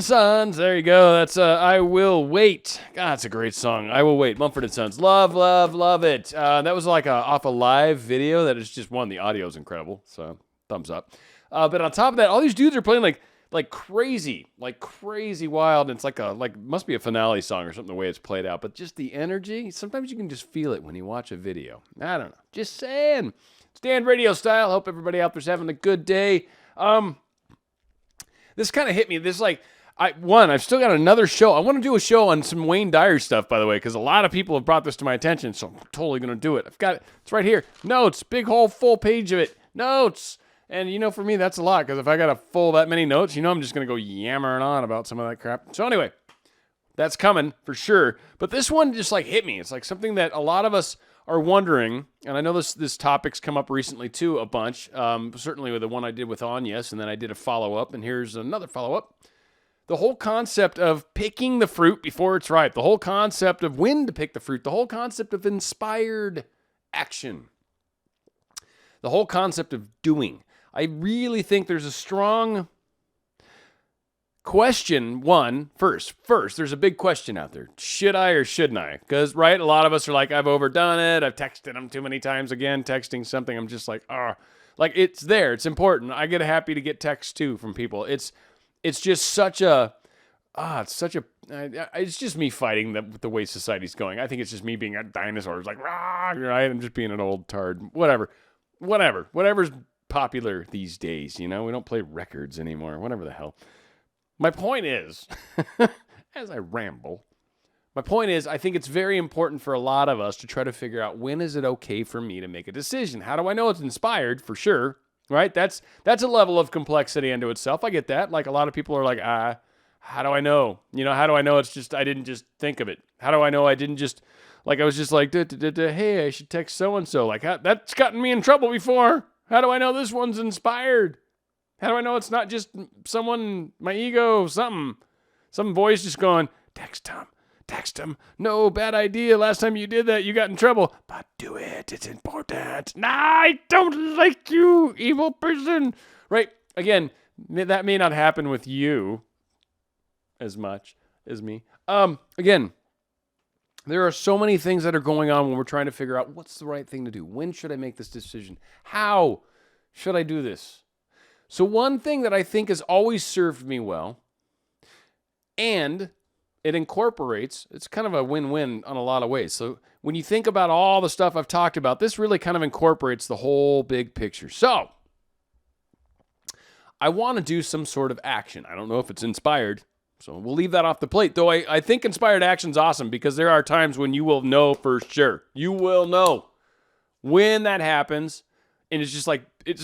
& Sons. There you go. That's I Will Wait. God, that's a great song. I Will Wait. Mumford & Sons. Love, love, love it. That was like off a live video that is just one. The audio is incredible. So thumbs up. But on top of that, all these dudes are playing like crazy wild. And it's like must be a finale song or something the way it's played out. But just the energy, sometimes you can just feel it when you watch a video. I don't know. Just saying. Stand Radio Style. Hope everybody out there's having a good day. This kind of hit me. I've still got another show. I want to do a show on some Wayne Dyer stuff, by the way, because a lot of people have brought this to my attention, so I'm totally going to do it. I've got it. It's right here. Notes. Big whole full page of it. Notes. And, for me, that's a lot, because if I got to full that many notes, I'm just going to go yammering on about some of that crap. So anyway, that's coming for sure. But this one just, hit me. It's like something that a lot of us are wondering, and I know this topic's come up recently too a bunch, certainly with the one I did with Agnes, and then I did a follow-up, and here's another follow-up. The whole concept of picking the fruit before it's ripe, the whole concept of when to pick the fruit, the whole concept of inspired action, the whole concept of doing. I really think there's a strong question. First, there's a big question out there. Should I or shouldn't I? Because, right, a lot of us are like, I've overdone it. I've texted them too many times again. Texting something, I'm just like, it's there. It's important. I get happy to get texts too from people. It's just such a, it's just me fighting the way society's going. I think it's just me being a dinosaur. It's like, right? I'm just being an old tard. Whatever's popular these days, We don't play records anymore. Whatever the hell. My point is, as I ramble, I think it's very important for a lot of us to try to figure out when is it okay for me to make a decision? How do I know it's inspired? For sure, right? That's a level of complexity unto itself. I get that. Like a lot of people are like, how do I know? How do I know it's just, I didn't just think of it? How do I know I didn't just, I was just like, hey, I should text so-and-so. That's gotten me in trouble before. How do I know this one's inspired? How do I know it's not just someone, my ego, some voice just going, text him. No, bad idea. Last time you did that, you got in trouble. But do it. It's important. Nah, I don't like you, evil person. Right? Again, that may not happen with you as much as me. Again, there are so many things that are going on when we're trying to figure out what's the right thing to do. When should I make this decision? How should I do this? So one thing that I think has always served me well, and it incorporates, it's kind of a win-win on a lot of ways. So when you think about all the stuff I've talked about, this really kind of incorporates the whole big picture. So I want to do some sort of action. I don't know if it's inspired, so we'll leave that off the plate. Though I think inspired action's awesome because there are times when you will know for sure. You will know when that happens. And it's just like it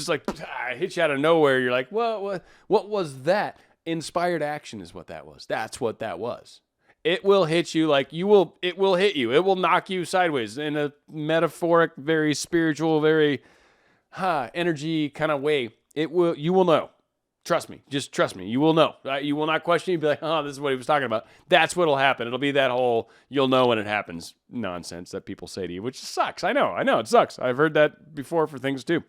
hits you out of nowhere. You're like, what was that? Inspired action is what that was. That's what that was. It will hit you it will hit you. It will knock you sideways in a metaphoric, very spiritual, very energy kind of way. You will know. Trust me. Just trust me. You will know. You will not question. You'll be like, this is what he was talking about. That's what'll happen. It'll be that whole, you'll know when it happens nonsense that people say to you, which sucks. I know. It sucks. I've heard that before for things too.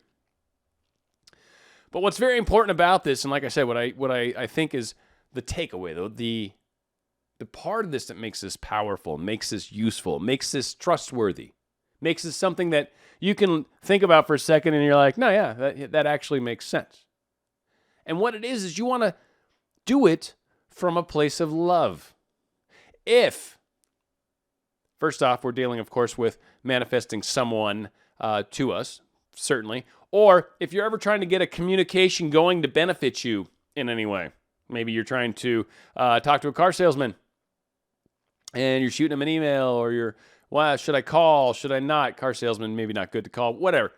But what's very important about this, and like I said, what I think is the takeaway, though, the part of this that makes this powerful, makes this useful, makes this trustworthy, makes this something that you can think about for a second and you're like, no, yeah, that actually makes sense. And what it is you want to do it from a place of love. First off, we're dealing, of course, with manifesting someone to us, certainly. Or if you're ever trying to get a communication going to benefit you in any way. Maybe you're trying to talk to a car salesman and you're shooting him an email or should I call? Should I not? Car salesman, maybe not good to call, whatever.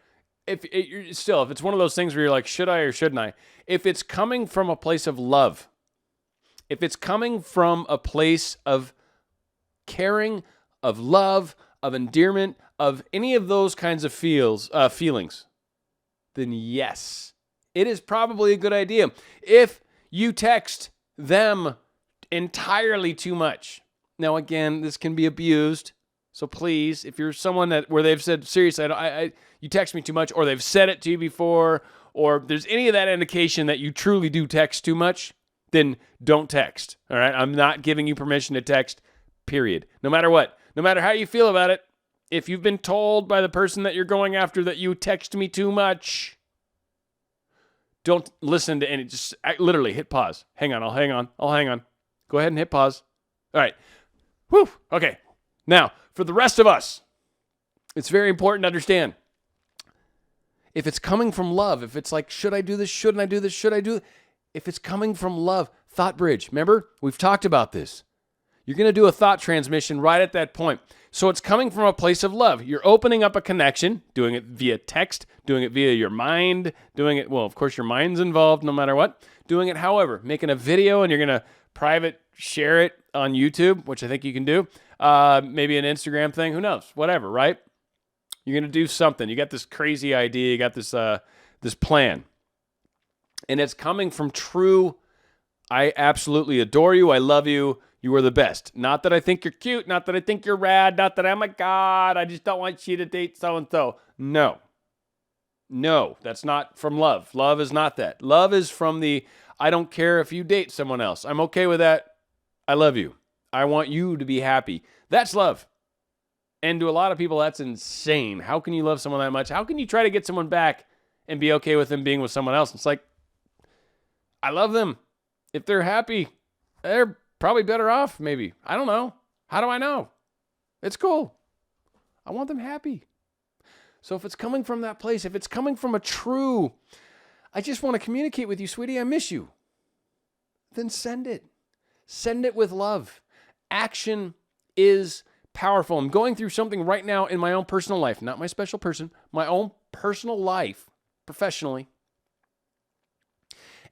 If it's one of those things where you're like, should I or shouldn't I? If it's coming from a place of love, if it's coming from a place of caring, of love, of endearment, of any of those kinds of feelings, then yes, it is probably a good idea. If you text them entirely too much, now again, this can be abused. So please, if you're someone where they've said, seriously, you text me too much, or they've said it to you before, or there's any of that indication that you truly do text too much, then don't text. All right? I'm not giving you permission to text, period. No matter what. No matter how you feel about it. If you've been told by the person that you're going after that you text me too much, don't listen to any. Just literally hit pause. Hang on. I'll hang on. Go ahead and hit pause. All right. Whew. Okay. Now, for the rest of us, it's very important to understand. If it's coming from love, if it's like, should I do this? Shouldn't I do this? Should I do it? If it's coming from love, thought bridge. Remember, we've talked about this. You're going to do a thought transmission right at that point. So it's coming from a place of love. You're opening up a connection, doing it via text, doing it via your mind, doing it, well, of course, your mind's involved no matter what. Doing it, however, making a video and you're going to private share it on YouTube, which I think you can do. Maybe an Instagram thing, who knows, whatever, right? You're going to do something. You got this crazy idea. You got this plan. And it's coming from true, I absolutely adore you. I love you. You are the best. Not that I think you're cute. Not that I think you're rad. Not that, oh my God, I just don't want you to date so-and-so. No. No, that's not from love. Love is not that. Love is from the, I don't care if you date someone else. I'm okay with that. I love you. I want you to be happy. That's love. And to a lot of people, that's insane. How can you love someone that much? How can you try to get someone back and be okay with them being with someone else? It's like, I love them. If they're happy, they're probably better off, maybe. I don't know. How do I know? It's cool. I want them happy. So if it's coming from that place, if it's coming from a true, I just want to communicate with you, sweetie, I miss you, then send it. Send it with love. Action is powerful. I'm going through something right now in my own personal life, not my special person, my own personal life, professionally.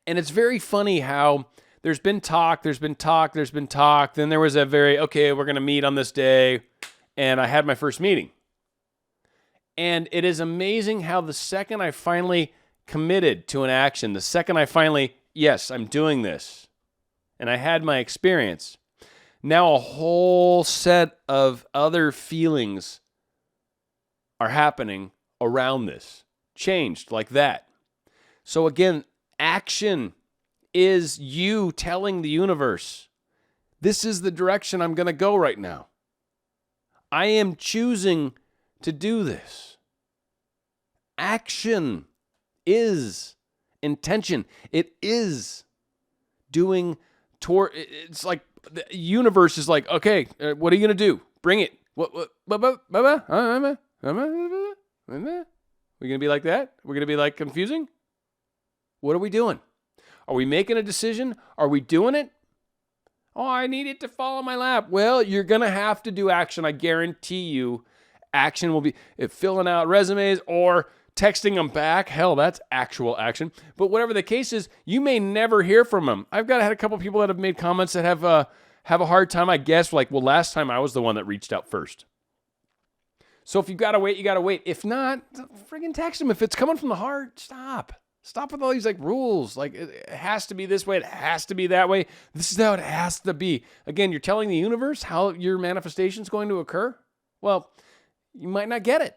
And it's very funny how there's been talk. Then there was okay, we're going to meet on this day. And I had my first meeting. And it is amazing how the second I finally committed to an action, the second I finally, yes, I'm doing this, and I had my experience, now a whole set of other feelings are happening around this. Changed like that. So again, action is you telling the universe, this is the direction I'm going to go right now. I am choosing to do this. Action is intention. It is doing toward, it's like the universe is like, okay, what are you going to do? Bring it. We're going to be like that? We're going to be like confusing? What are we doing? Are we making a decision? Are we doing it? Oh, I need it to fall in my lap. Well, you're going to have to do action. I guarantee you action will be filling out resumes or texting them back. Hell, that's actual action. But whatever the case is, you may never hear from them. I've had a couple of people that have made comments that have a hard time, I guess. Like, well, last time I was the one that reached out first. So if you got to wait, you got to wait. If not, friggin' text them. If it's coming from the heart, stop. Stop with all these rules. It has to be this way. It has to be that way. This is how it has to be. Again, you're telling the universe how your manifestation is going to occur. Well, you might not get it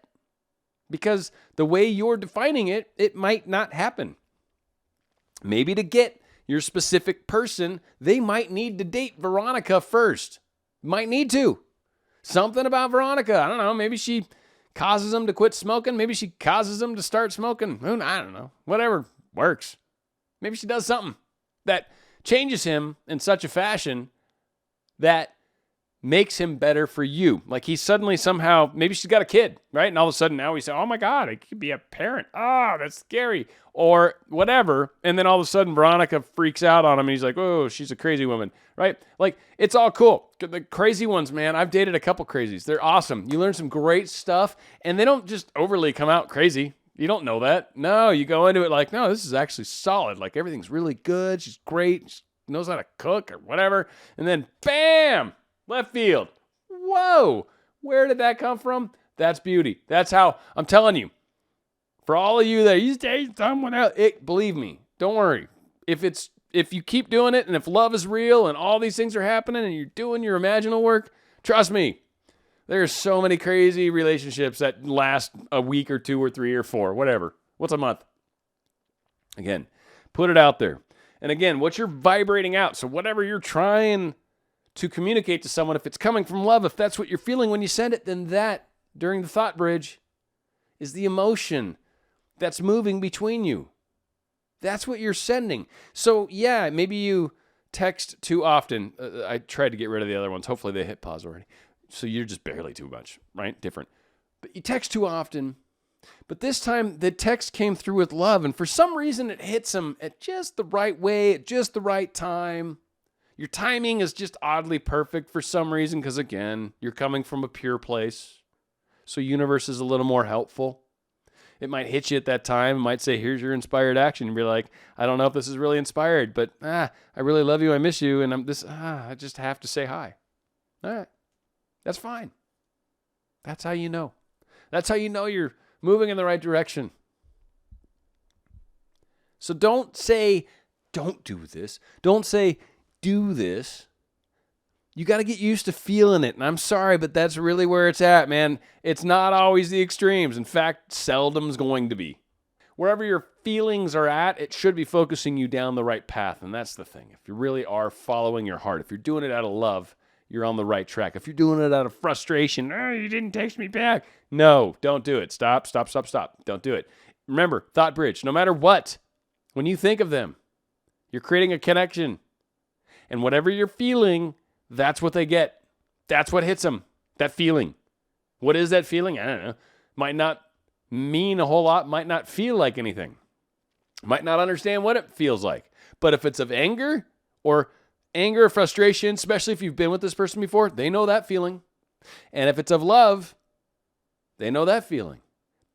because the way you're defining it, it might not happen. Maybe to get your specific person, they might need to date Veronica first. Might need to. Something about Veronica. I don't know. Maybe she causes them to quit smoking. Maybe she causes them to start smoking. I don't know. Whatever works. Maybe she does something that changes him in such a fashion that makes him better for you. Like he suddenly somehow, maybe she's got a kid, right? And all of a sudden now we say, oh my God, I could be a parent. Oh, that's scary. Or whatever. And then all of a sudden Veronica freaks out on him and he's like, oh, she's a crazy woman, right? Like it's all cool. The crazy ones, man, I've dated a couple crazies. They're awesome. You learn some great stuff and they don't just overly come out crazy. You don't know that. No, you go into it like, no, this is actually solid. Like everything's really good. She's great. She knows how to cook or whatever. And then bam! Left field. Whoa. Where did that come from? That's beauty. That's how, I'm telling you, for all of you that you date someone else, believe me, don't worry. If you keep doing it and if love is real and all these things are happening and you're doing your imaginal work, trust me, there's so many crazy relationships that last a week or 2 or 3 or 4, whatever. What's a month? Again, put it out there. And again, what you're vibrating out. So whatever you're trying to communicate to someone, if it's coming from love, if that's what you're feeling when you send it, then that, during the thought bridge, is the emotion that's moving between you. That's what you're sending. So yeah, maybe you text too often. I tried to get rid of the other ones. Hopefully they hit pause already. So you're just barely too much, right? Different. But you text too often. But this time, the text came through with love, and for some reason, it hits them at just the right way, at just the right time. Your timing is just oddly perfect for some reason, because again, you're coming from a pure place. So universe is a little more helpful. It might hit you at that time. It might say, here's your inspired action. And be like, I don't know if this is really inspired, but I really love you. I miss you. And I just have to say hi. All right. That's fine. That's how you know. That's how you know you're moving in the right direction. So don't say, don't do this. Don't say, do this. You got to get used to feeling it. And I'm sorry, but that's really where it's at, man. It's not always the extremes. In fact, seldom's going to be. Wherever your feelings are at, it should be focusing you down the right path. And that's the thing. If you really are following your heart, if you're doing it out of love, you're on the right track. If you're doing it out of frustration, you didn't text me back. No, don't do it. Stop. Don't do it. Remember, thought bridge, no matter what, when you think of them, you're creating a connection. And whatever you're feeling, that's what they get. That's what hits them, that feeling. What is that feeling? I don't know. Might not mean a whole lot, might not feel like anything. Might not understand what it feels like. But if it's of anger or frustration, especially if you've been with this person before, they know that feeling. And if it's of love, they know that feeling.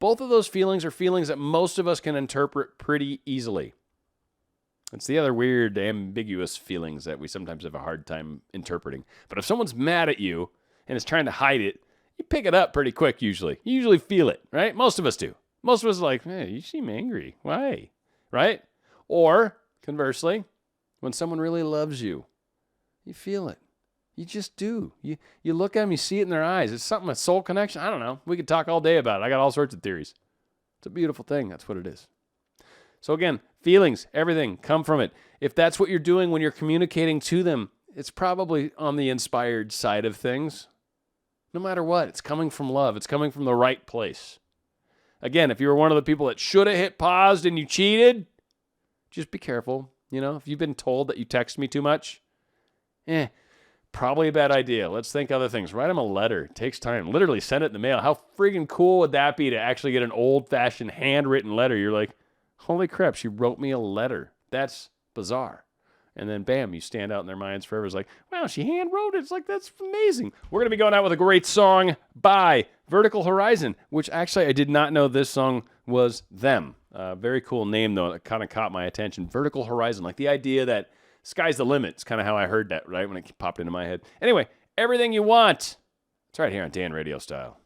Both of those feelings are feelings that most of us can interpret pretty easily. It's the other weird, ambiguous feelings that we sometimes have a hard time interpreting. But if someone's mad at you and is trying to hide it, you pick it up pretty quick usually. You usually feel it, right? Most of us do. Most of us are like, hey, you seem angry. Why? Right? Or, conversely, when someone really loves you, you feel it. You just do. You look at them, you see it in their eyes. It's something, a soul connection. I don't know. We could talk all day about it. I got all sorts of theories. It's a beautiful thing. That's what it is. So again, feelings, everything, come from it. If that's what you're doing when you're communicating to them, it's probably on the inspired side of things. No matter what, it's coming from love. It's coming from the right place. Again, if you were one of the people that should have hit pause and you cheated, just be careful. You know, if you've been told that you text me too much, probably a bad idea. Let's think other things. Write them a letter. It takes time. Literally send it in the mail. How freaking cool would that be to actually get an old-fashioned handwritten letter? You're like, holy crap, she wrote me a letter. That's bizarre. And then, bam, you stand out in their minds forever. It's like, wow, she hand wrote it. It's like, that's amazing. We're going to be going out with a great song by Vertical Horizon, which actually I did not know this song was them. Very cool name, though. It kind of caught my attention. Vertical Horizon, like the idea that sky's the limit. It's kind of how I heard that, right, when it popped into my head. Anyway, everything you want. It's right here on Dan Radio Style.